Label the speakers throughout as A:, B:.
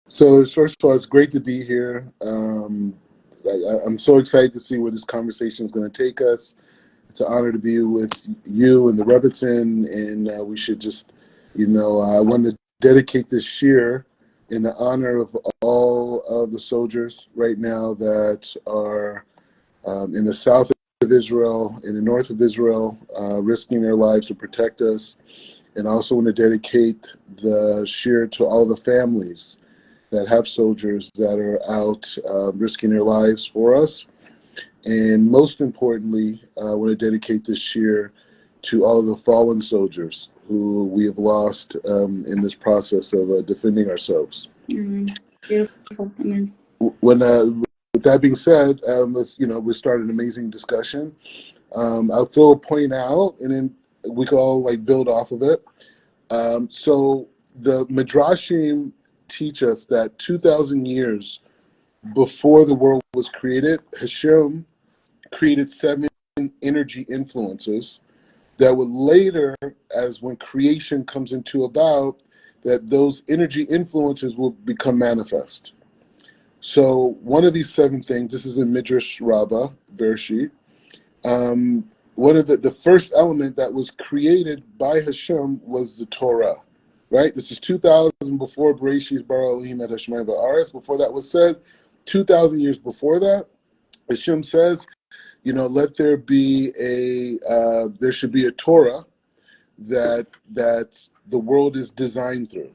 A: So first of all, it's great to be here. I'm so excited to see where this conversation is going to take us. It's an honor to be with you and the Rebbetzin, and we should just, I want to dedicate this year in the honor of all of the soldiers right now that are in the south of Israel, in the north of Israel, risking their lives to protect us. And I also want to dedicate the shir to all the families that have soldiers that are out risking their lives for us. And most importantly, I want to dedicate this year to all of the fallen soldiers who we have lost in this process of defending ourselves.
B: Beautiful. Amen.
A: With that being said, we started an amazing discussion. I'll throw a point out, and then we can all build off of it. So the Midrashim teach us that 2,000 years before the world was created, Hashem created 7 energy influences that would later, as when creation comes into about, that those energy influences will become manifest. So one of these 7 things, this is in Midrash Rabbah, Bereshit, one of the first element that was created by Hashem was the Torah. Right? This is 2,000 before Bereshit bara Elohim et Hashemayim va'aretz. Before that was said, 2,000 years before that, Hashem says, let there be there should be a Torah that the world is designed through.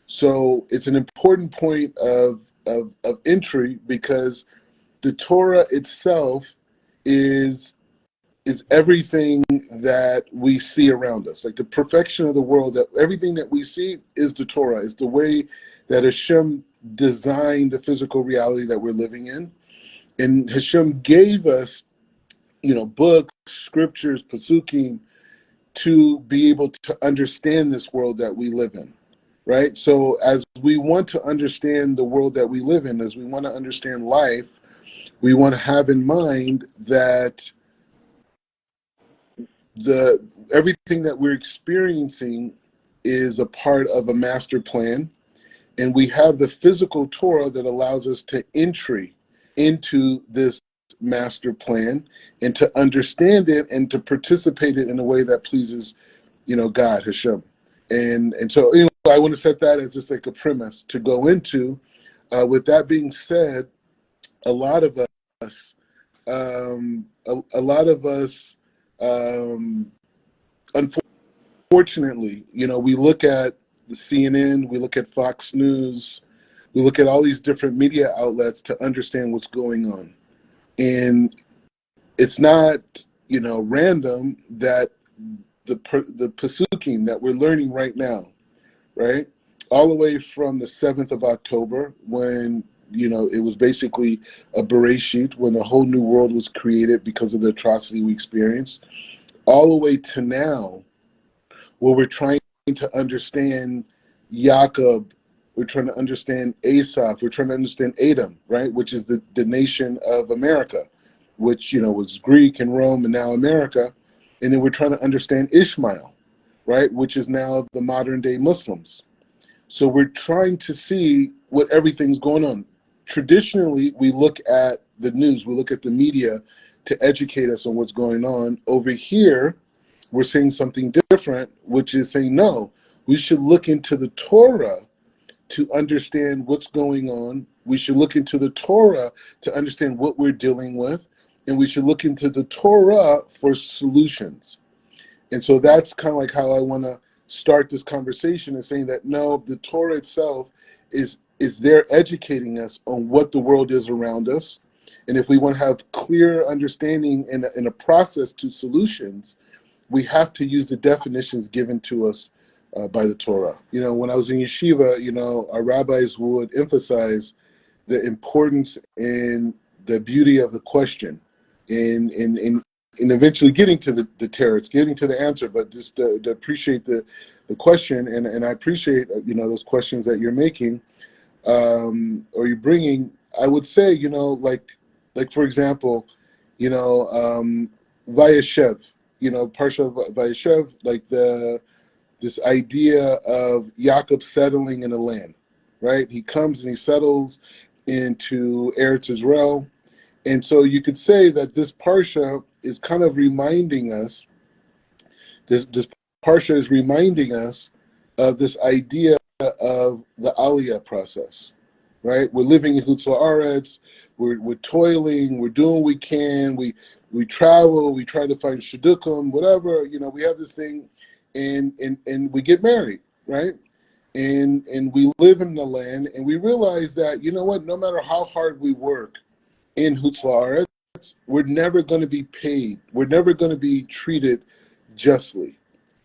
A: So it's an important point of entry because the Torah itself is everything that we see around us. Like the perfection of the world, that everything that we see is the Torah, is the way that Hashem designed the physical reality that we're living in. And Hashem gave us, books, scriptures, pasukim, to be able to understand this world that we live in, right? So as we want to understand the world that we live in, as we want to understand life, we want to have in mind that everything that we're experiencing is a part of a master plan, and we have the physical Torah that allows us to entry into this master plan and to understand it and to participate it in a way that pleases, God, Hashem. And so I want to set that as just like a premise to go into. With that being said, a lot of us, unfortunately, we look at the CNN, we look at Fox News, we look at all these different media outlets to understand what's going on. And it's not, random that the pasukim that we're learning right now, right, all the way from the 7th of October when, it was basically a Bereshit, when a whole new world was created because of the atrocity we experienced, all the way to now, where we're trying to understand Yaakov, we're trying to understand Asaph, we're trying to understand Edom, right, which is the nation of America, which, was Greek and Rome and now America. And then we're trying to understand Ishmael, right, which is now the modern day Muslims. So we're trying to see what everything's going on. Traditionally, we look at the news, we look at the media to educate us on what's going on. Over here, we're saying something different, which is saying, no, we should look into the Torah to understand what's going on. We should look into the Torah to understand what we're dealing with. And we should look into the Torah for solutions. And so that's kind of like how I want to start this conversation, is saying that, no, the Torah itself is there educating us on what the world is around us. And if we want to have clear understanding and a process to solutions, we have to use the definitions given to us by the Torah. When I was in yeshiva, our rabbis would emphasize the importance and the beauty of the question and eventually getting to the teretz, getting to the answer, but just to appreciate the question. And I appreciate, those questions that you're making or you're bringing. I would say, like for example, Vayeshev, Parsha Vayeshev, like this idea of Yaakov settling in a land, right? He comes and he settles into Eretz Israel. And so you could say that this Parsha is kind of reminding us, this Parsha is reminding us of this idea of the Aliyah process, right? We're living in Chutz La'aretz, we're toiling, we're doing what we can, we travel, we try to find shidduchim, whatever, we have this thing, and we get married, right? And we live in the land, and we realize that, no matter how hard we work in Chutz La'aretz, we're never going to be paid. We're never going to be treated justly.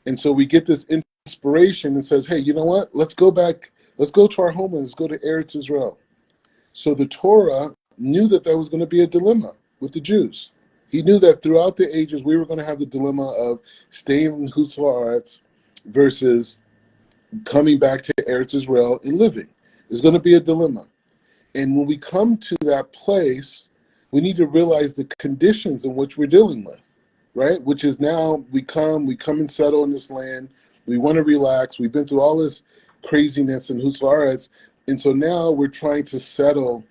A: And so we get this inspiration and says, hey, you know what? Let's go back. Let's go to our homeland. Let's go to Eretz Israel. So the Torah knew that there was going to be a dilemma with the Jews. He knew that throughout the ages, we were going to have the dilemma of staying in Chutz La'aretz versus coming back to Eretz Israel and living. There's going to be a dilemma. And when we come to that place, we need to realize the conditions in which we're dealing with, right? Which is now we come and settle in this land. We want to relax. We've been through all this craziness in Chutz La'aretz. And so now we're trying to settle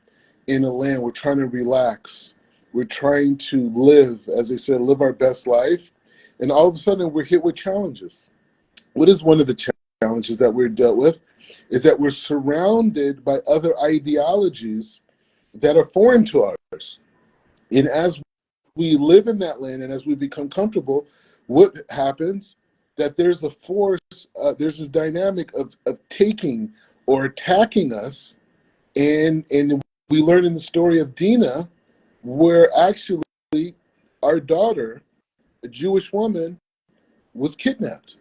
A: in a land. We're trying to relax. We're trying to live, as I said, live our best life. And all of a sudden we're hit with challenges. What is one of the challenges that we're dealt with? Is that we're surrounded by other ideologies that are foreign to ours. And as we live in that land and as we become comfortable, what happens? That there's a force, there's this dynamic of taking or attacking us. And we learn in the story of Dinah, where actually our daughter, a Jewish woman, was kidnapped.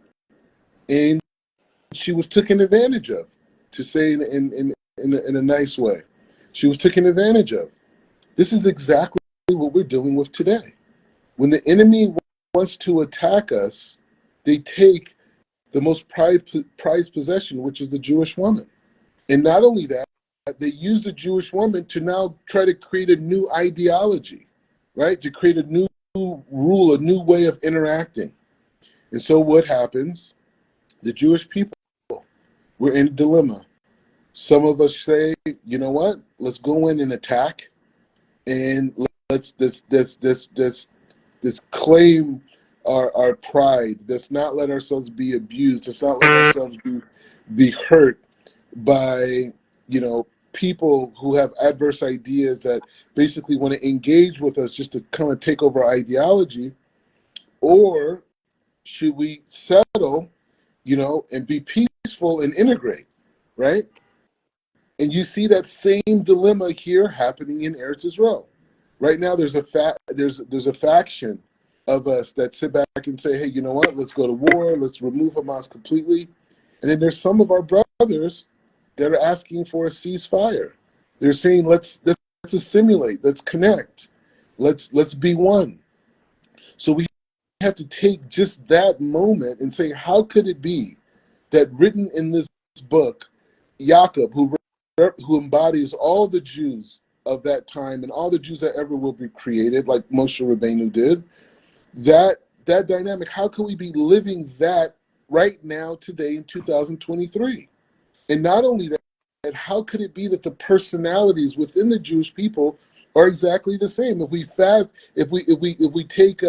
A: And she was taken advantage of, to say in a nice way. She was taken advantage of. This is exactly what we're dealing with today. When the enemy wants to attack us, they take the most prized possession, which is the Jewish woman. And not only that, they use the Jewish woman to now try to create a new ideology, right? To create a new rule, a new way of interacting. And so what happens? The Jewish people, we're in a dilemma. Some of us say, you know what? Let's go in and attack, and let's claim our pride. Let's not let ourselves be abused. Let's not let ourselves be hurt by people who have adverse ideas that basically want to engage with us just to kind of take over our ideology. Or should we settle, and be peaceful and integrate, right? And you see that same dilemma here happening in Eretz Israel. Right now, there's a faction of us that sit back and say, hey, you know what? Let's go to war. Let's remove Hamas completely. And then there's some of our brothers that are asking for a ceasefire. They're saying, let's assimilate. Let's connect. Let's be one. So we have to take just that moment and say, how could it be that written in this book, Jacob, who embodies all the Jews of that time and all the Jews that ever will be created, like Moshe Rabbeinu did, that dynamic, how can we be living that right now, today in 2023? And not only that, how could it be that the personalities within the Jewish people are exactly the same? If we take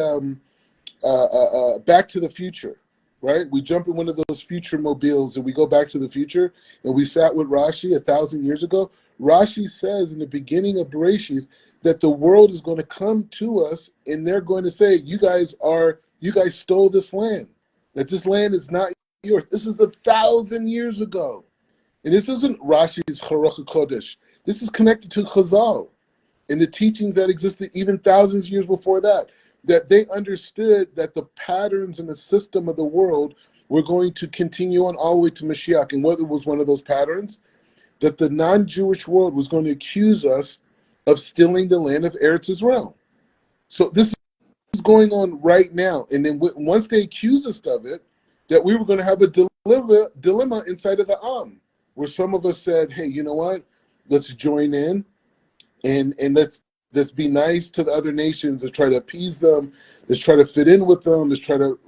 A: Back to the Future, right? We jump in one of those future mobiles and we go back to the future, and we sat with Rashi 1,000 years ago. Rashi says in the beginning of Bereshit that the world is going to come to us and they're going to say, you guys stole this land, that this land is not yours. This is 1,000 years ago. And this isn't Rashi's Haruch Kodesh. This is connected to Chazal and the teachings that existed even thousands of years before that they understood that the patterns and the system of the world were going to continue on all the way to Mashiach. And what was one of those patterns? That the non-Jewish world was going to accuse us of stealing the land of Eretz Israel. So this is going on right now. And then once they accused us of it, that we were going to have a dilemma inside of the Am, where some of us said, hey, you know what? Let's join in and let's be nice to the other nations. Let's try to appease them. Let's try to fit in with them. Let's try to,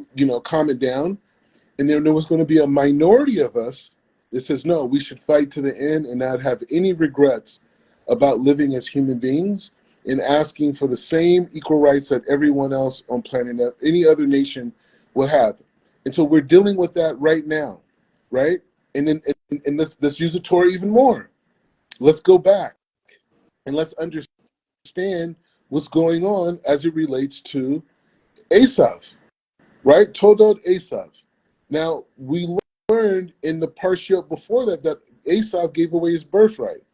A: calm it down. And then there was going to be a minority of us It says, no, we should fight to the end and not have any regrets about living as human beings and asking for the same equal rights that everyone else on planet Earth, any other nation will have. And so we're dealing with that right now, right? And then and let's use the Torah even more. Let's go back and let's understand what's going on as it relates to Esav, right? Toldot Esav. Now, we learned in the parsha before that Esav gave away his birthright,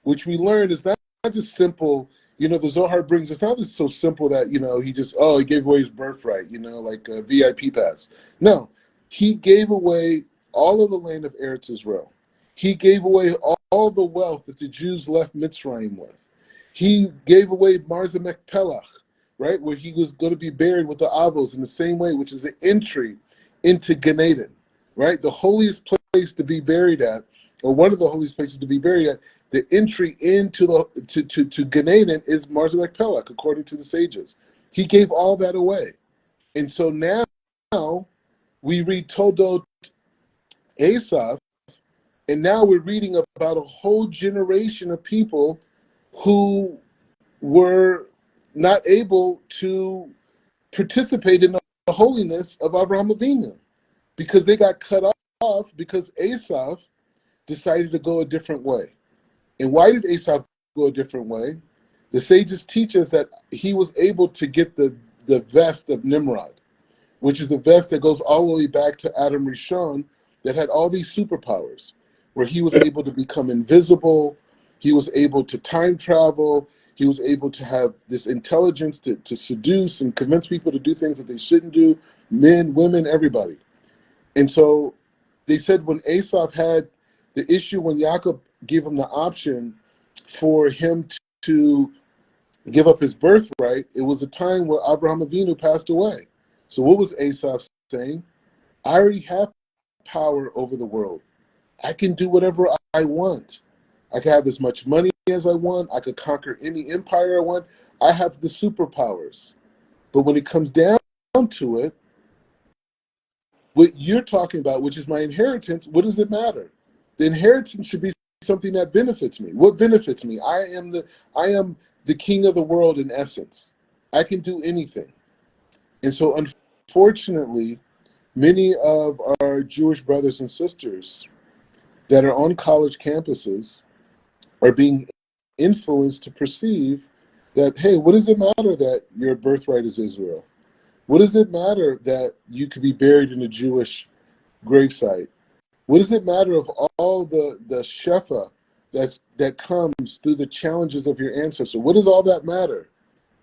A: which we learned is not just simple. The Zohar brings it's not just so simple that, he gave away his birthright, like a VIP pass. No, he gave away all of the land of Eretz Israel. He gave away all the wealth that the Jews left Mitzrayim with. He gave away Marzamek Pelach, right, where he was going to be buried with the Avos in the same way, which is the entry into Gan Eden, right? The holiest place to be buried at, or one of the holiest places to be buried at, the entry into to Gan Eden is Marzamek Pelach, according to the sages. He gave all that away. And so now we read Toldot Esav, and now we're reading about a whole generation of people who were not able to participate in the holiness of Avraham Avinu because they got cut off because Esav decided to go a different way. And why did Esav go a different way? The sages teach us that he was able to get the vest of Nimrod, which is the vest that goes all the way back to Adam Rishon, that had all these superpowers, where he was able to become invisible, he was able to time travel, he was able to have this intelligence to seduce and convince people to do things that they shouldn't do, men, women, everybody. And so they said when Esav had the issue, when Yaakov gave him the option for him to give up his birthright, it was a time where Avraham Avinu passed away. So what was Esav saying? I already have power over the world. I can do whatever I want. I can have as much money as I want. I could conquer any empire I want. I have the superpowers. But when it comes down to it, what you're talking about, which is my inheritance, what does it matter? The inheritance should be something that benefits me. What benefits me? I am the king of the world in essence. I can do anything. And so unfortunately, many of our Jewish brothers and sisters that are on college campuses are being influenced to perceive that, hey, what does it matter that your birthright is Israel? What does it matter that you could be buried in a Jewish gravesite? What does it matter of all the shefa that comes through the challenges of your ancestor? What does all that matter?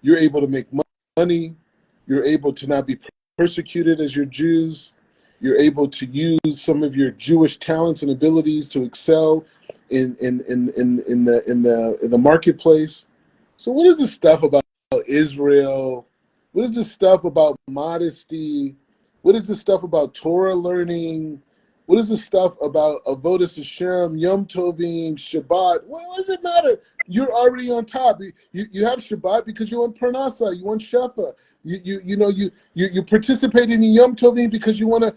A: You're able to make money. You're able to not be persecuted as you're Jews. You're able to use some of your Jewish talents and abilities to excel in the marketplace. So what is this stuff about Israel? What is this stuff about modesty? What is this stuff about Torah learning? What is this stuff about Avodas Hashem, Yom Tovim, Shabbat? What does it matter? You're already on top. You have Shabbat because you want Parnasa, you want Shefa. You participate in Yom Tovim because you want to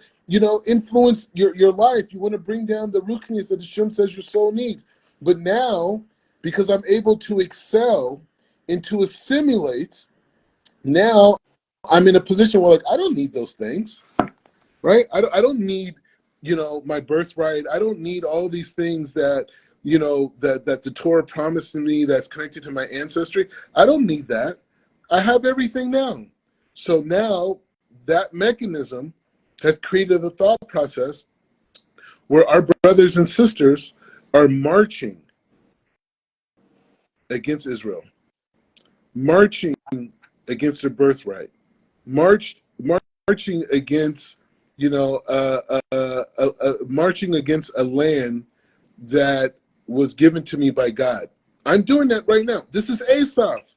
A: influence your life. You want to bring down the ruchnius that Hashem says your soul needs. But now, because I'm able to excel and to assimilate, now I'm in a position where I don't need those things, right? I don't need my birthright. I don't need all these things that that the Torah promised to me that's connected to my ancestry. I don't need that. I have everything now. So now that mechanism has created a thought process where our brothers and sisters are marching against Israel, marching against their birthright, marching against marching against a land that was given to me by God. I'm doing that right now. This is Esav.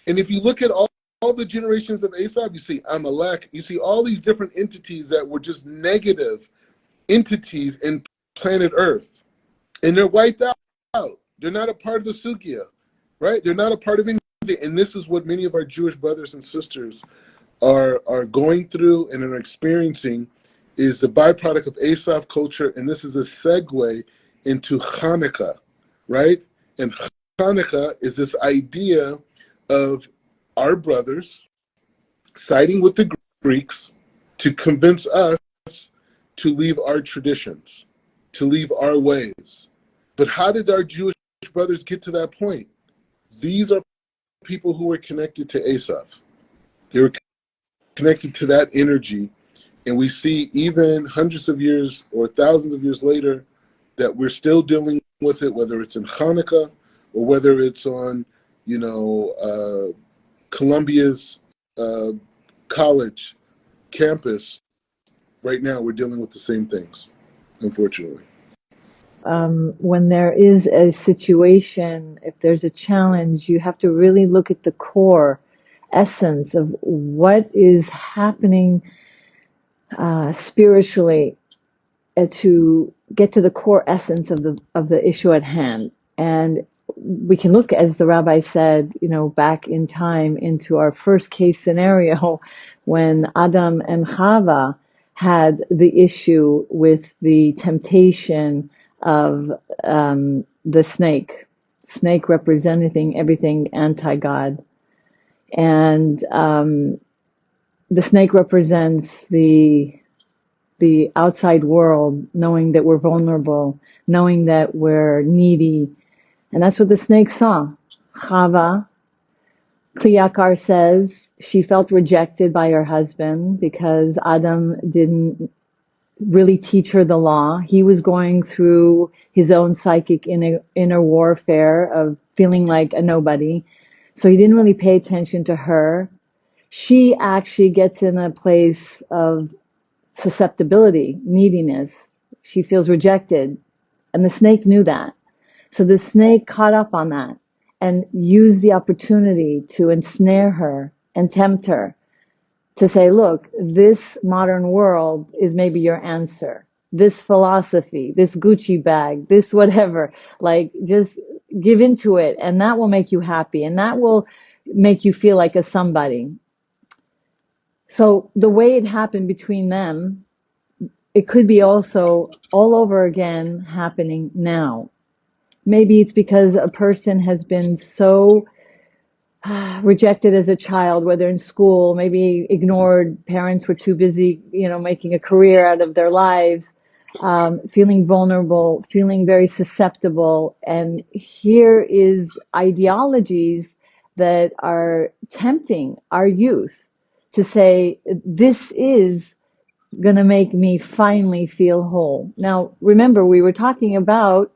A: And if you look at all the generations of Esav, you see Amalek, you see all these different entities that were just negative entities in planet Earth. And they're wiped out. They're not a part of the Sugya, right? They're not a part of anything. And this is what many of our Jewish brothers and sisters are going through and are experiencing is the byproduct of Esav culture, and this is a segue into Hanukkah, right? And Hanukkah is this idea of our brothers siding with the Greeks to convince us to leave our traditions, to leave our ways. But how did our Jewish brothers get to that point? These are people who were connected to Esav. They were connected to that energy. And we see even hundreds of years or thousands of years later that we're still dealing with it, whether it's in Hanukkah or whether it's on, Columbia's college campus. Right now, we're dealing with the same things, unfortunately.
C: When there is a situation, if there's a challenge, you have to really look at the core essence of what is happening spiritually to get to the core essence of the issue at hand. And we can look, as the rabbi said, back in time into our first case scenario when Adam and Chava had the issue with the temptation of the snake representing everything anti-God. And the snake represents the outside world, knowing that we're vulnerable, knowing that we're needy. And that's what the snake saw. Chava, Kliyakar says, she felt rejected by her husband because Adam didn't really teach her the law. He was going through his own psychic inner warfare of feeling like a nobody. So he didn't really pay attention to her. She actually gets in a place of susceptibility, neediness. She feels rejected. And the snake knew that. So the snake caught up on that and used the opportunity to ensnare her and tempt her to say, look, this modern world is maybe your answer. This philosophy, this Gucci bag, this whatever, like just give into it and that will make you happy and that will make you feel like a somebody. So the way it happened between them, it could be also all over again happening now. Maybe it's because a person has been so rejected as a child, whether in school, maybe ignored, parents were too busy, making a career out of their lives, feeling vulnerable, feeling very susceptible. And here is ideologies that are tempting our youth to say, this is going to make me finally feel whole. Now, remember, we were talking about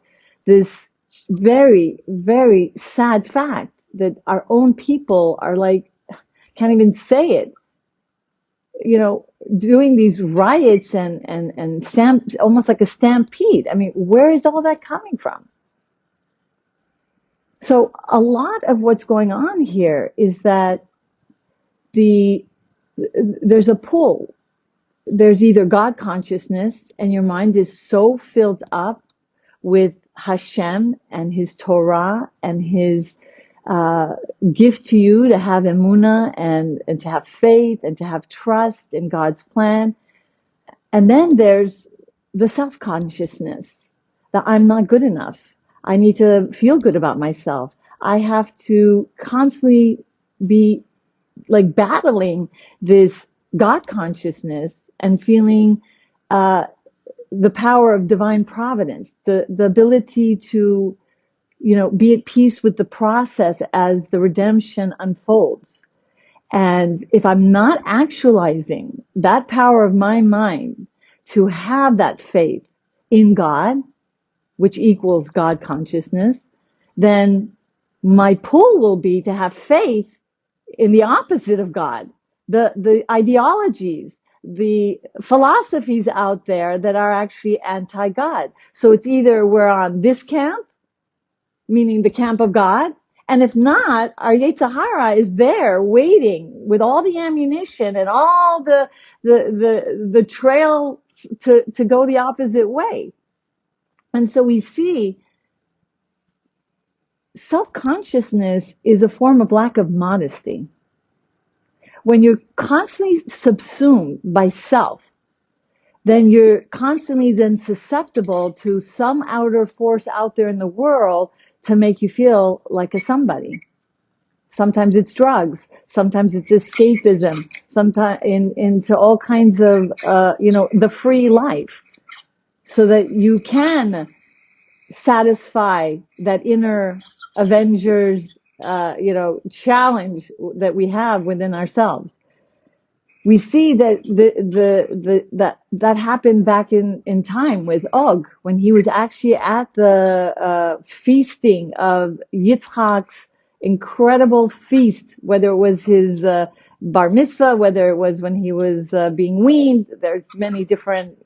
C: this very, very sad fact that our own people are like, can't even say it, doing these riots and almost like a stampede. I mean, where is all that coming from? So a lot of what's going on here is that there's a pull. There's either God consciousness and your mind is so filled up with Hashem and His Torah and His gift to you to have emunah and to have faith and to have trust in God's plan. And then there's the self-consciousness that I'm not good enough. I need to feel good about myself. I have to constantly be like battling this God consciousness and feeling the power of divine providence, the ability to, be at peace with the process as the redemption unfolds. And if I'm not actualizing that power of my mind to have that faith in God, which equals God consciousness, then my pull will be to have faith in the opposite of God, the ideologies, the philosophies out there that are actually anti-God. So it's either we're on this camp, meaning the camp of God, and if not, our Yetzer Hara is there waiting with all the ammunition and all the trail to go the opposite way. And so we see self-consciousness is a form of lack of modesty. When you're constantly subsumed by self, then you're constantly then susceptible to some outer force out there in the world to make you feel like a somebody. Sometimes it's drugs. Sometimes it's escapism. Sometimes into all kinds of, the free life, so that you can satisfy that inner Avengers, challenge that we have within ourselves. We see that that happened back in time with Og, when he was actually at the feasting of Yitzchak's incredible feast, whether it was his bar mitzvah, whether it was when he was being weaned. There's many different,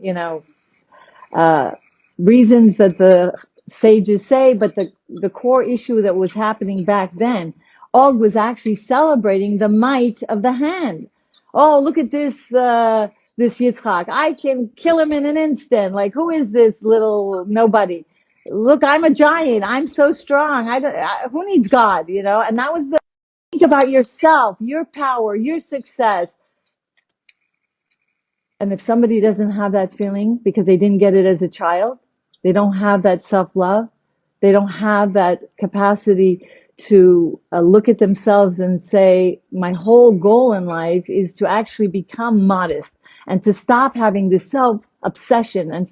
C: reasons that the sages say, but the core issue that was happening back then, Og was actually celebrating the might of the hand. Oh, look at this, this Yitzchak. I can kill him in an instant. Like, who is this little nobody? Look, I'm a giant. I'm so strong. Who needs God, And that was think about yourself, your power, your success. And if somebody doesn't have that feeling because they didn't get it as a child, they don't have that self-love, they don't have that capacity to look at themselves and say, my whole goal in life is to actually become modest and to stop having this self-obsession and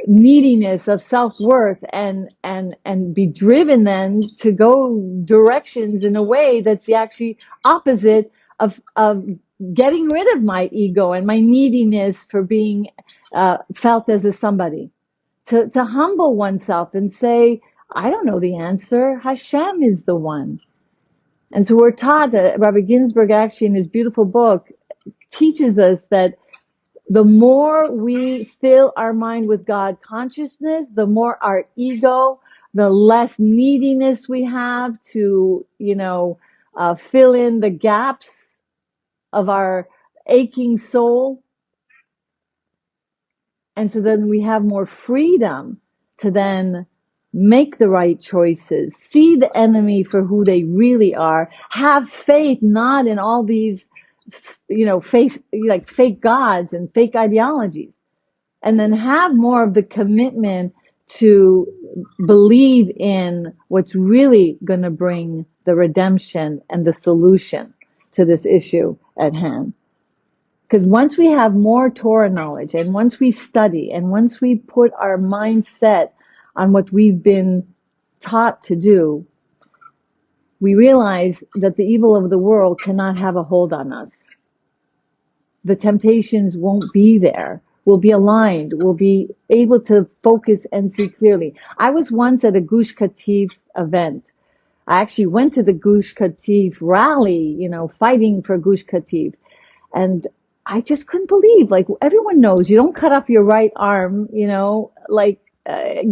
C: neediness of self-worth and be driven then to go directions in a way that's the actually opposite of getting rid of my ego and my neediness for being felt as a somebody. To humble oneself and say, I don't know the answer. Hashem is the one. And so we're taught that Rabbi Ginsburg actually in his beautiful book teaches us that the more we fill our mind with God consciousness, the more our ego, the less neediness we have to, fill in the gaps of our aching soul. And so then we have more freedom to then make the right choices, see the enemy for who they really are, have faith not in all these, fake gods and fake ideologies, and then have more of the commitment to believe in what's really going to bring the redemption and the solution to this issue at hand. Because once we have more Torah knowledge and once we study and once we put our mindset on what we've been taught to do, we realize that the evil of the world cannot have a hold on us. The temptations won't be there. We'll be aligned. We'll be able to focus and see clearly. I was once at a Gush Katif event. I actually went to the Gush Katif rally, fighting for Gush Katif. And I just couldn't believe, like, everyone knows you don't cut off your right arm,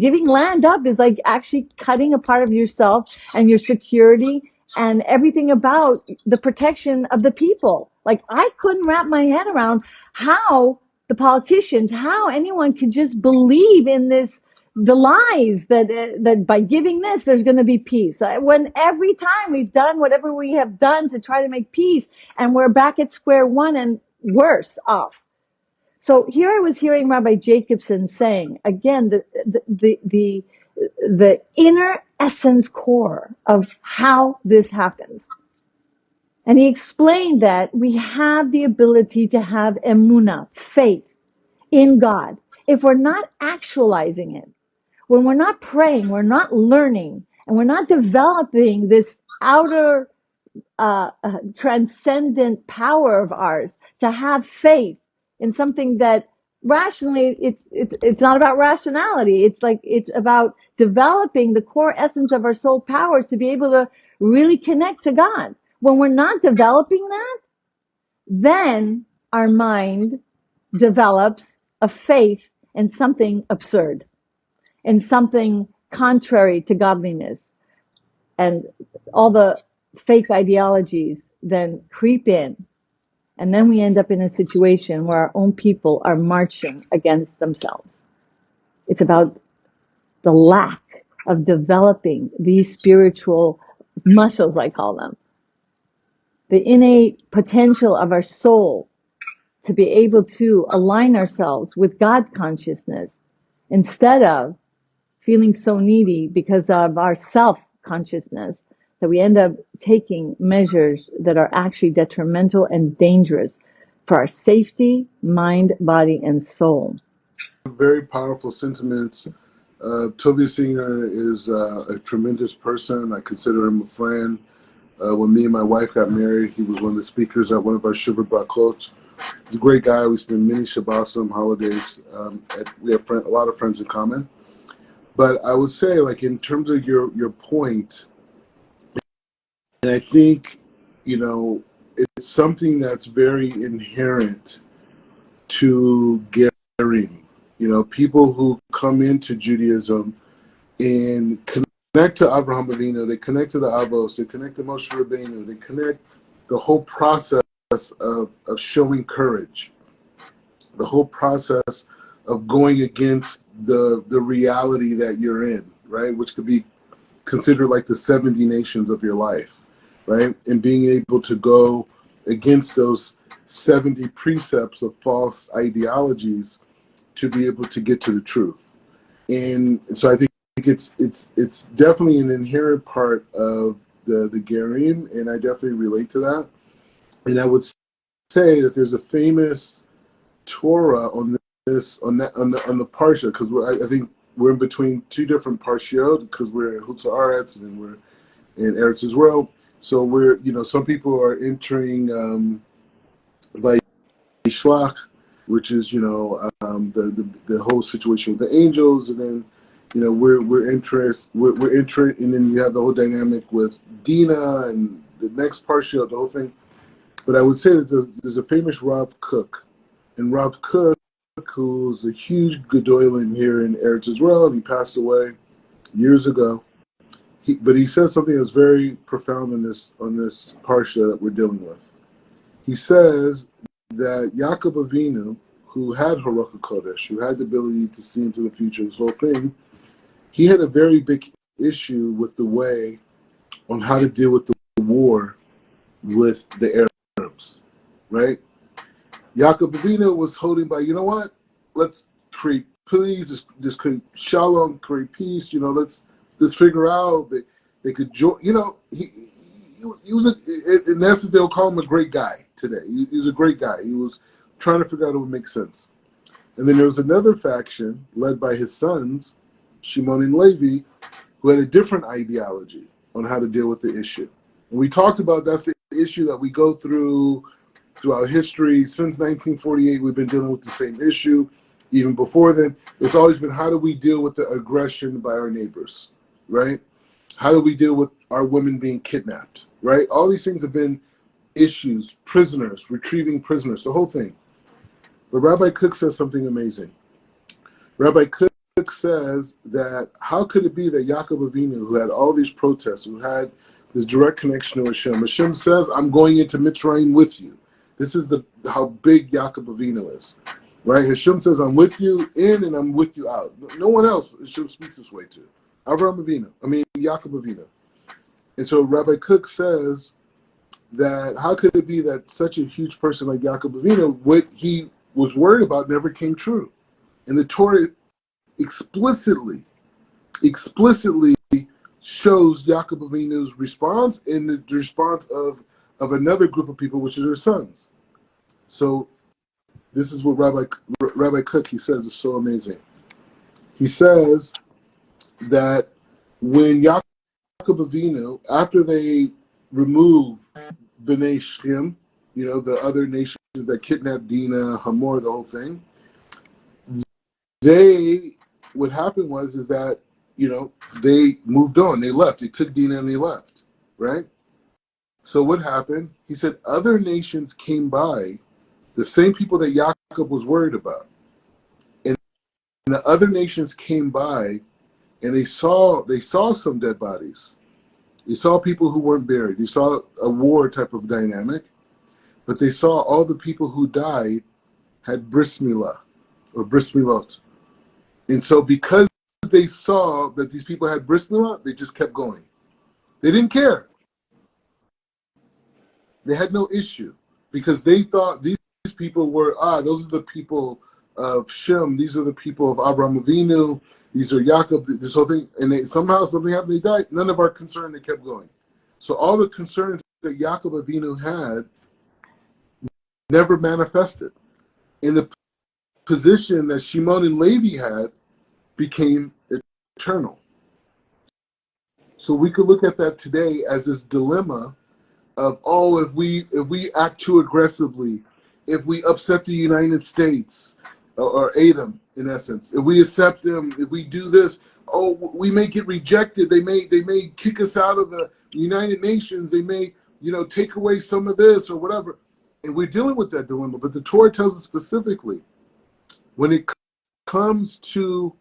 C: giving land up is like actually cutting a part of yourself and your security and everything about the protection of the people. Like, I couldn't wrap my head around how the politicians, how anyone could just believe in the lies that by giving this, there's going to be peace. When every time we've done whatever we have done to try to make peace, and we're back at square one and worse off. So here I was hearing Rabbi Jacobson saying, again, the inner essence core of how this happens. And he explained that we have the ability to have emunah, faith in God. If we're not actualizing it, when we're not praying, we're not learning, and we're not developing this outer transcendent power of ours to have faith in something that rationally it's not about rationality. It's about developing the core essence of our soul powers to be able to really connect to God. When we're not developing that, then our mind develops a faith in something absurd, in something contrary to godliness. And all the fake ideologies then creep in. And then we end up in a situation where our own people are marching against themselves. It's about the lack of developing these spiritual muscles, I call them. The innate potential of our soul to be able to align ourselves with God consciousness instead of feeling so needy because of our self consciousness that we end up taking measures that are actually detrimental and dangerous for our safety, mind, body, and soul.
A: Very powerful sentiments. Toby Singer is a tremendous person. I consider him a friend. When me and my wife got married, he was one of the speakers at one of our Shiva Brakot. He's a great guy. We spend many Shabbosim holidays. We have a lot of friends in common. But I would say, like, in terms of your point, and I think, it's something that's very inherent to Gerim. People who come into Judaism and connect to Avraham Avinu, they connect to the Avos, they connect to Moshe Rabbeinu, they connect the whole process of showing courage, the whole process of going against the reality that you're in, right? Which could be considered like the 70 nations of your life, right? And being able to go against those 70 precepts of false ideologies to be able to get to the truth. And so I think it's definitely an inherent part of the Gerim, and I definitely relate to that. And I would say that there's a famous Torah on the parsha, because I think we're in between two different parshiot, because we're in Hutz Haaretz and we're in Eretz Israel. So we're, some people are entering by Shlach, which is the whole situation with the angels, and then we're entering, and then you have the whole dynamic with Dina and the next parshiot, the whole thing. But I would say that there's a famous Rav Kook, and Rav Kook, who's a huge Gedolim here in Eretz Israel, and he passed away years ago. But he says something that's very profound on this parsha that we're dealing with. He says that Yaakov Avinu, who had Haruch HaKodesh, who had the ability to see into the future, this whole thing, he had a very big issue with the way on how to deal with the war with the Arabs, right? Yaakov Avinu was holding by, let's create peace, just create shalom, create peace, let's figure out that they could join, he was, in essence, they'll call him a great guy today. He was a great guy. He was trying to figure out what would make sense. And then there was another faction led by his sons, Shimon and Levi, who had a different ideology on how to deal with the issue. And we talked about that's the issue that we go throughout history. Since 1948, we've been dealing with the same issue. Even before then, it's always been, how do we deal with the aggression by our neighbors, right? How do we deal with our women being kidnapped, right? All these things have been issues, prisoners, retrieving prisoners, the whole thing. But Rabbi Kook says something amazing. Rabbi Kook says that how could it be that Yaakov Avinu, who had all these protests, who had this direct connection to Hashem says, I'm going into Mitzrayim with you. This is how big Yaakov Avinu is, right? Hashem says, I'm with you in and I'm with you out. No one else Hashem speaks this way to. Yaakov Avinu. And so Rabbi Kook says that how could it be that such a huge person like Yaakov Avinu, what he was worried about never came true? And the Torah explicitly shows Yaakov Avinu's response and the response of another group of people, which are their sons. So this is what Rabbi Kook, he says, is so amazing. He says that when Yaakov Avinu, after they remove Bnei Shem, the other nations that kidnapped Dinah, Hamor, the whole thing, what happened was that, they moved on, they left, they took Dinah and they left, right? So what happened? He said other nations came by, the same people that Yaakov was worried about. And the other nations came by and they saw some dead bodies. They saw people who weren't buried. They saw a war type of dynamic, but they saw all the people who died had bris milah or bris milot. And so because they saw that these people had bris milah, they just kept going. They didn't care. They had no issue because they thought these these people were, those are the people of Shem. These are the people of Avraham Avinu. These are Yaakov, this whole thing. And somehow something happened, they died. None of our concern, they kept going. So all the concerns that Yaakov Avinu had never manifested. And the position that Shimon and Levi had became eternal. So we could look at that today as this dilemma of, if we act too aggressively, if we upset the United States, or Adam, in essence, if we accept them, if we do this, we may get rejected. They may kick us out of the United Nations. They may, take away some of this or whatever. And we're dealing with that dilemma. But the Torah tells us specifically, when it comes to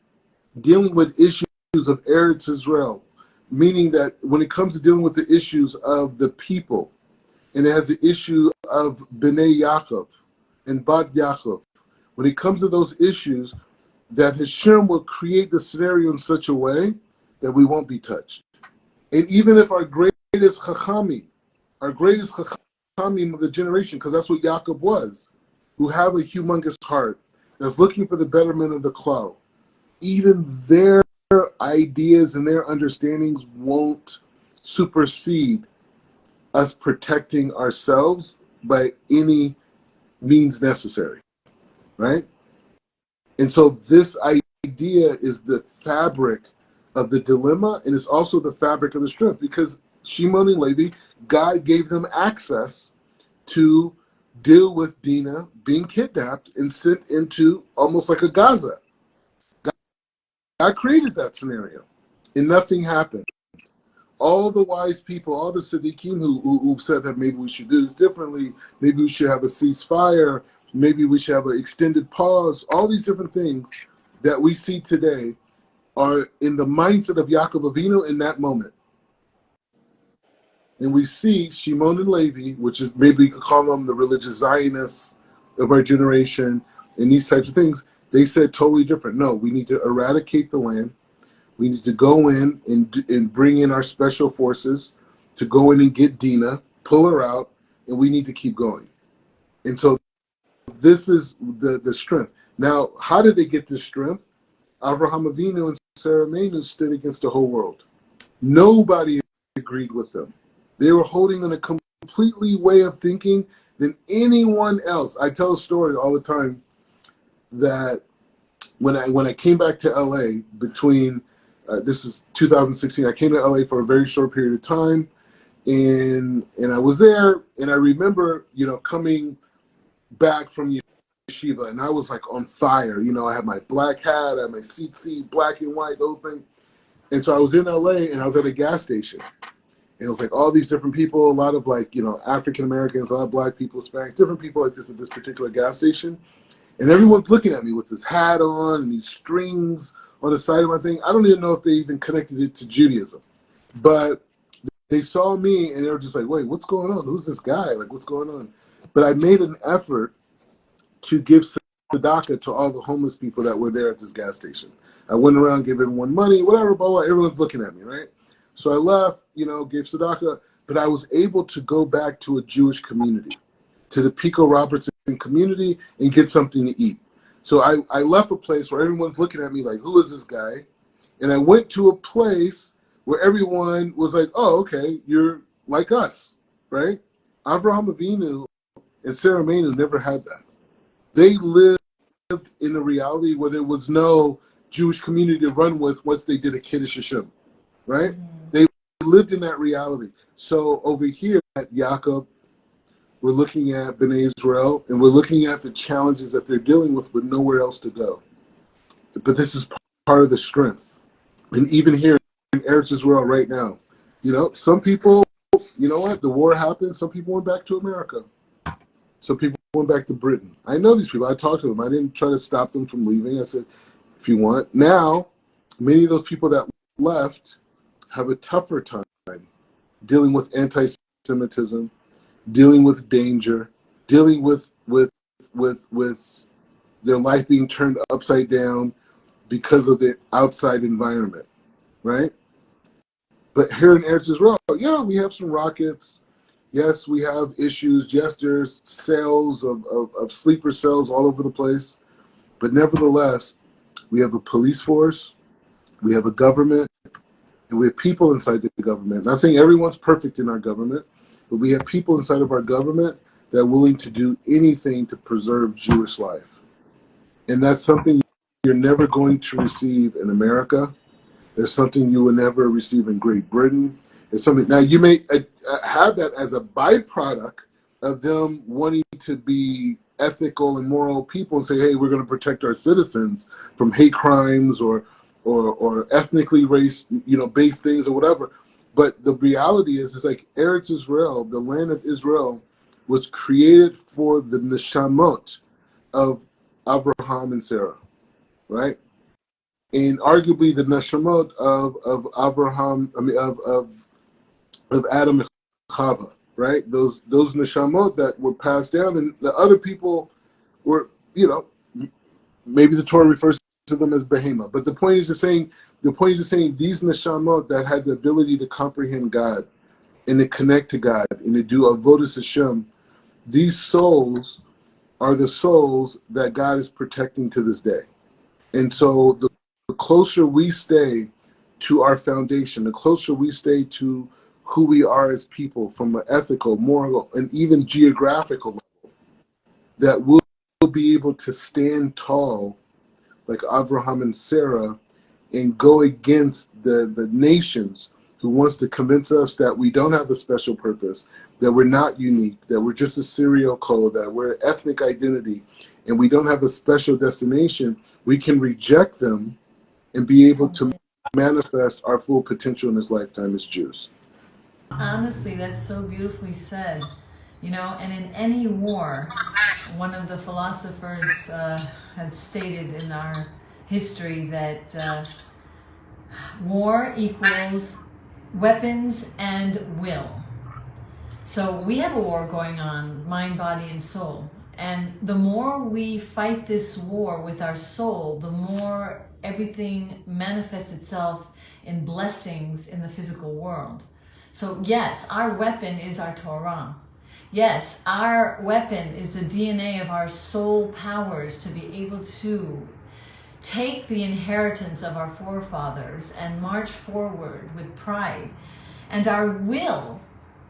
A: dealing with issues of Eretz Israel, meaning that when it comes to dealing with the issues of the people, and it has the issue of Bnei Yaakov and Bat Yaakov, when it comes to those issues, that Hashem will create the scenario in such a way that we won't be touched. And even if our greatest Chachamim of the generation, because that's what Yaakov was, who have a humongous heart, that's looking for the betterment of the klal, even their ideas and their understandings won't supersede us protecting ourselves by any means necessary, right? And so this idea is the fabric of the dilemma, and it's also the fabric of the strength, because Shimon and Levi, God gave them access to deal with Dinah being kidnapped and sent into almost like a Gaza. God created that scenario, and nothing happened. All the wise people, all the Siddiqim who said that maybe we should do this differently, maybe we should have a ceasefire, maybe we should have an extended pause, all these different things that we see today are in the mindset of Yaakov Avinu in that moment. And we see Shimon and Levi, which is, maybe you could call them the religious Zionists of our generation, and these types of things, they said totally different. No, we need to eradicate the land. We need to go in and bring in our special forces to go in and get Dinah, pull her out, and we need to keep going. And so this is the strength. Now, how did they get this strength? Avraham Avinu and Sarah Menu stood against the whole world. Nobody agreed with them. They were holding on a completely way of thinking than anyone else. I tell a story all the time that when I came back to LA between this is 2016, I came to LA for a very short period of time, and I was there, and I remember coming back from yeshiva, and I was like on fire. I had my black hat, I had my tzitzit, black and white, the whole thing. And so I was in LA, and I was at a gas station. And it was like all these different people, a lot of African Americans, a lot of black people, Hispanic, different people like this at this particular gas station. And everyone's looking at me with this hat on and these strings on the side of my thing. I don't even know if they even connected it to Judaism. But they saw me and they were just like, wait, what's going on? Who's this guy? Like, what's going on? But I made an effort to give tzedakah to all the homeless people that were there at this gas station. I went around, gave everyone money, whatever, blah, blah. Everyone's looking at me, right? So I left, gave tzedakah, but I was able to go back to a Jewish community, to the Pico Robertson community, and get something to eat. So I left a place where everyone's looking at me like, who is this guy? And I went to a place where everyone was like, oh, okay, you're like us, right? Avraham Avinu and Sarah Menu never had that. They lived in a reality where there was no Jewish community to run with once they did a Kiddush Hashem, right? They lived in that reality. So over here at Yaakov, we're looking at Bnei Israel, and we're looking at the challenges that they're dealing with nowhere else to go. But this is part of the strength. And even here in Eretz Israel right now, some people, the war happened, some people went back to America. Some people went back to Britain. I know these people. I talked to them. I didn't try to stop them from leaving. I said, if you want. Now, many of those people that left have a tougher time dealing with anti-Semitism, dealing with danger, dealing with their life being turned upside down because of the outside environment, right? But here in Eretz Israel, yeah, we have some rockets, Yes, we have issues. Yes, there's cells of sleeper cells all over the place. But nevertheless, we have a police force, we have a government, and we have people inside the government. Not saying everyone's perfect in our government, but we have people inside of our government that are willing to do anything to preserve Jewish life. And that's something you're never going to receive in America. There's something you will never receive in Great Britain. It's something now you may have that as a byproduct of them wanting to be ethical and moral people and say, "Hey, we're going to protect our citizens from hate crimes or ethnically based things or whatever." But the reality is like Eretz Israel, the land of Israel, was created for the neshamot of Avraham and Sarah, right? And arguably the neshamot of Abraham, of Adam and Chava, right? Those neshamot that were passed down, and the other people were, maybe the Torah refers to them as behema. But the point is just saying these neshamot that had the ability to comprehend God and to connect to God and to do avodas Hashem, these souls are the souls that God is protecting to this day. And so the closer we stay to our foundation, the closer we stay to who we are as people from an ethical, moral, and even geographical level, that we'll be able to stand tall like Avraham and Sarah and go against the nations who wants to convince us that we don't have a special purpose, that we're not unique, that we're just a serial code, that we're ethnic identity, and we don't have a special destination. We can reject them and be able to manifest our full potential in this lifetime as Jews.
D: Honestly, that's so beautifully said. And in any war, one of the philosophers had stated in our history that war equals weapons and will. So we have a war going on, mind, body, and soul. And the more we fight this war with our soul, the more everything manifests itself in blessings in the physical world. So yes, our weapon is our Torah. Yes, our weapon is the DNA of our soul powers to be able to take the inheritance of our forefathers and march forward with pride, and our will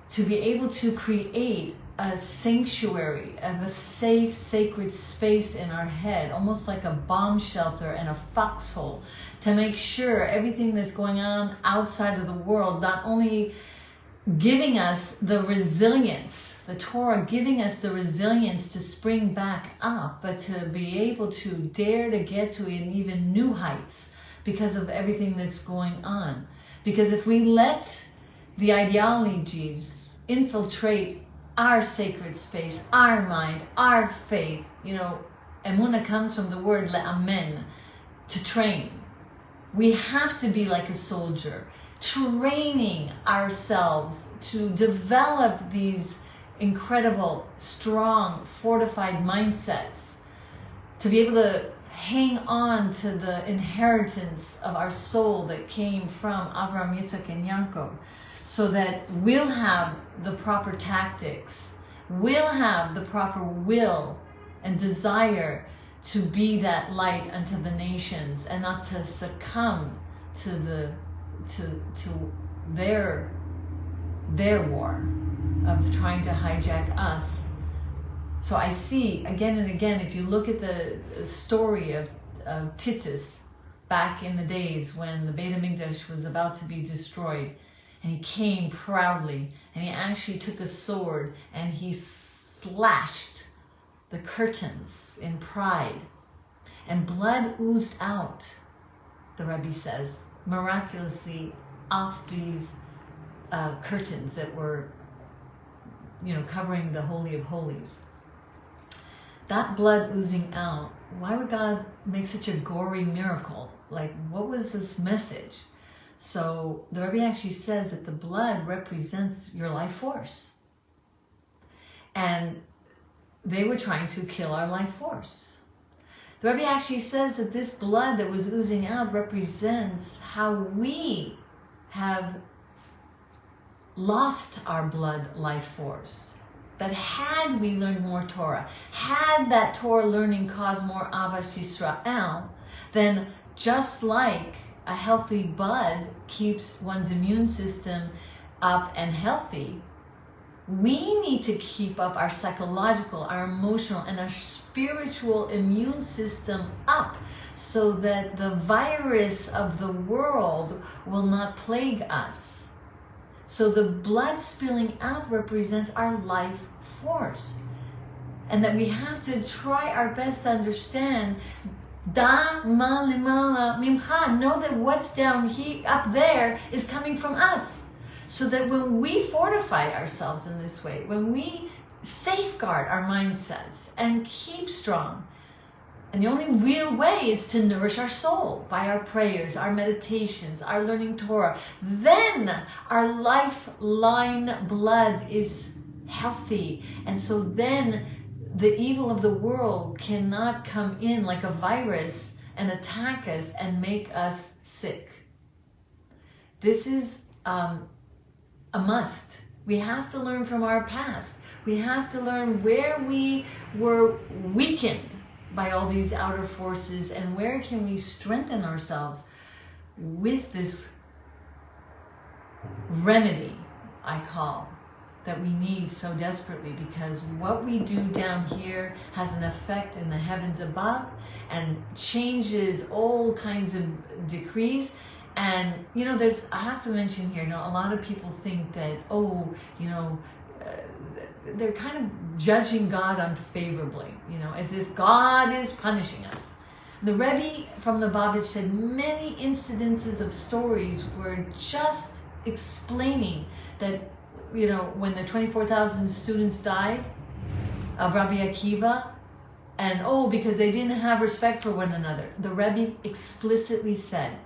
D: to be able to create a sanctuary of a safe, sacred space in our head, almost like a bomb shelter and a foxhole, to make sure everything that's going on outside of the world, not only giving us the resilience, the Torah giving us the resilience to spring back up, but to be able to dare to get to even new heights because of everything that's going on. Because if we let the ideologies infiltrate our sacred space, our mind, our faith, emunah comes from the word le'amen, to train. We have to be like a soldier, training ourselves to develop these incredible, strong, fortified mindsets, to be able to hang on to the inheritance of our soul that came from Avraham, Yitzhak, and Yaakov, so that we'll have the proper tactics, we'll have the proper will and desire to be that light unto the nations, and not to succumb to their war of trying to hijack us. So I see again and again, if you look at the story of Titus back in the days when the Beit HaMikdash was about to be destroyed, and he came proudly, and he actually took a sword and he slashed the curtains in pride, and blood oozed out, the Rebbe says, miraculously off these curtains that were covering the Holy of Holies. That blood oozing out, why would God make such a gory miracle? Like, what was this message? So the Rebbe actually says that the blood represents your life force. And they were trying to kill our life force. The Rebbe actually says that this blood that was oozing out represents how we have lost our blood life force. That had we learned more Torah, had that Torah learning caused more Avas Yisrael, then just like a healthy bud keeps one's immune system up and healthy, we need to keep up our psychological, our emotional, and our spiritual immune system up so that the virus of the world will not plague us. So the blood spilling out represents our life force. And that we have to try our best to understand, da ma limala mimcha, know that what's down here, up there, is coming from us. So that when we fortify ourselves in this way, when we safeguard our mindsets and keep strong, and the only real way is to nourish our soul by our prayers, our meditations, our learning Torah, then our lifeline blood is healthy. And so then the evil of the world cannot come in like a virus and attack us and make us sick. This is a must. We have to learn from our past. We have to learn where we were weakened by all these outer forces and where can we strengthen ourselves with this remedy, I call, that we need so desperately, because what we do down here has an effect in the heavens above and changes all kinds of decrees. And, I have to mention here, a lot of people think that, they're kind of judging God unfavorably, as if God is punishing us. The Rebbe from the Babich said many incidences of stories were just explaining that, when the 24,000 students died of Rabbi Akiva, and because they didn't have respect for one another, the Rebbe explicitly said,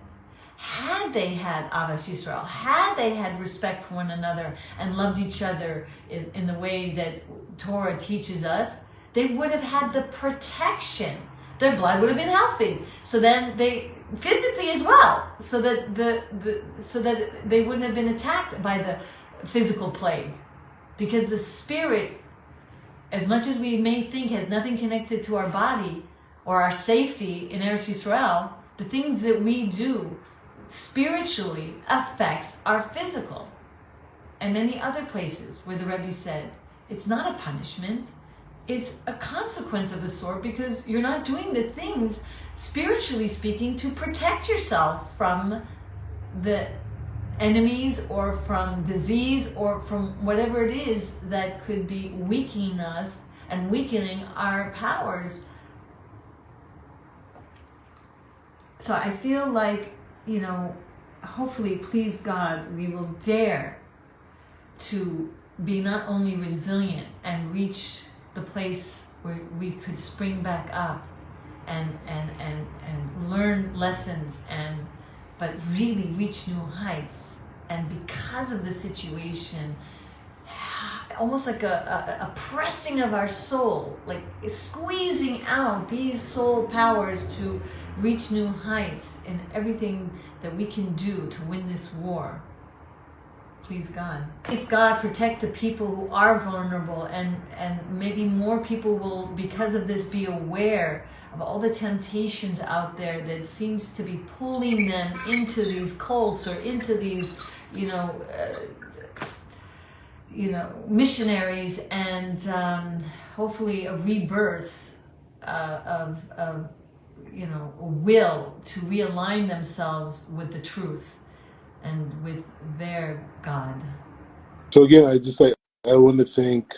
D: had they had Avas Yisrael, had they had respect for one another and loved each other in the way that Torah teaches us, they would have had the protection. Their blood would have been healthy. So then they physically as well, so that so that they wouldn't have been attacked by the physical plague, because the spirit, as much as we may think has nothing connected to our body or our safety in Eretz Yisrael, the things that we do spiritually affects our physical. And many other places where the Rebbe said, it's not a punishment, it's a consequence of a sort, because you're not doing the things, spiritually speaking, to protect yourself from the enemies or from disease or from whatever it is that could be weakening us and weakening our powers. So I feel like, hopefully, please God, we will dare to be not only resilient and reach the place where we could spring back up and learn lessons, but really reach new heights. And because of the situation, almost like a pressing of our soul, like squeezing out these soul powers to reach new heights in everything that we can do to win this war. Please God. Please God, protect the people who are vulnerable, and maybe more people will, because of this, be aware of all the temptations out there that seems to be pulling them into these cults or into these, missionaries, and hopefully a rebirth of will to realign themselves with the truth and with their God.
A: So again, I want to thank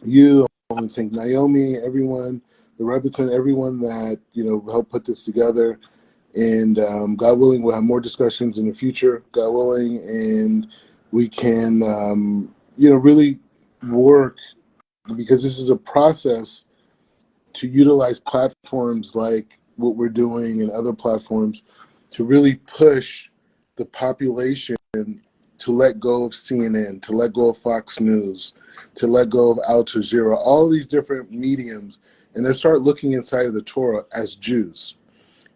A: you. I want to thank Naomi, everyone, the Rebbetzin, everyone that helped put this together. And God willing, we'll have more discussions in the future. God willing, and we can really work, because this is a process, to utilize platforms like what we're doing and other platforms to really push the population to let go of CNN, to let go of Fox News, to let go of Al Jazeera, all these different mediums, and then start looking inside of the Torah as Jews,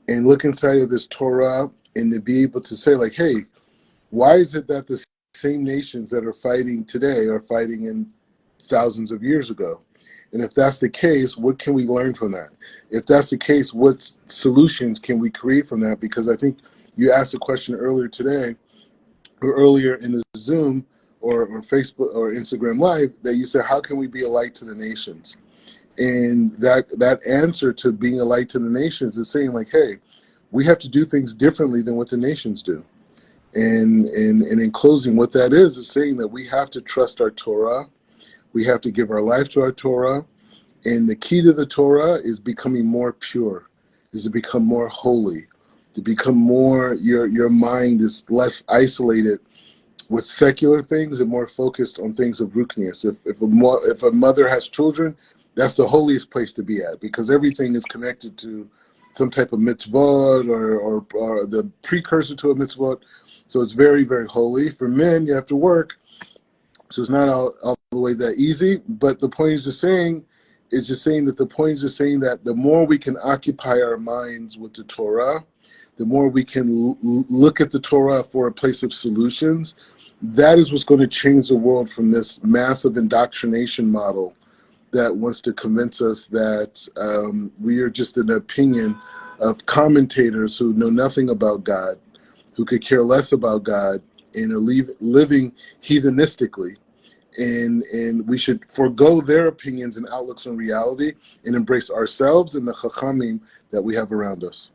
A: and look inside of this Torah and to be able to say, like, hey, why is it that the same nations that are fighting today are fighting in thousands of years ago. And if that's the case, what can we learn from that? If that's the case, what solutions can we create from that? Because I think you asked a question earlier today, or earlier in the Zoom or Facebook or Instagram Live, that you said, how can we be a light to the nations? And that answer to being a light to the nations is saying, like, hey, we have to do things differently than what the nations do. And in closing, what that is saying that we have to trust our Torah. We have to give our life to our Torah. And the key to the Torah is becoming more pure, is to become more holy, to become more, your mind is less isolated with secular things and more focused on things of ruknius. If a mother has children, that's the holiest place to be at, because everything is connected to some type of mitzvot or the precursor to a mitzvot. So it's very, very holy. For men, you have to work, so it's not all the way that easy. But the point is just saying that the more we can occupy our minds with the Torah, the more we can look at the Torah for a place of solutions. That is what's going to change the world from this massive indoctrination model that wants to convince us that we are just an opinion of commentators who know nothing about God, who could care less about God, and are living heathenistically. And we should forego their opinions and outlooks on reality and embrace ourselves and the chachamim that we have around us.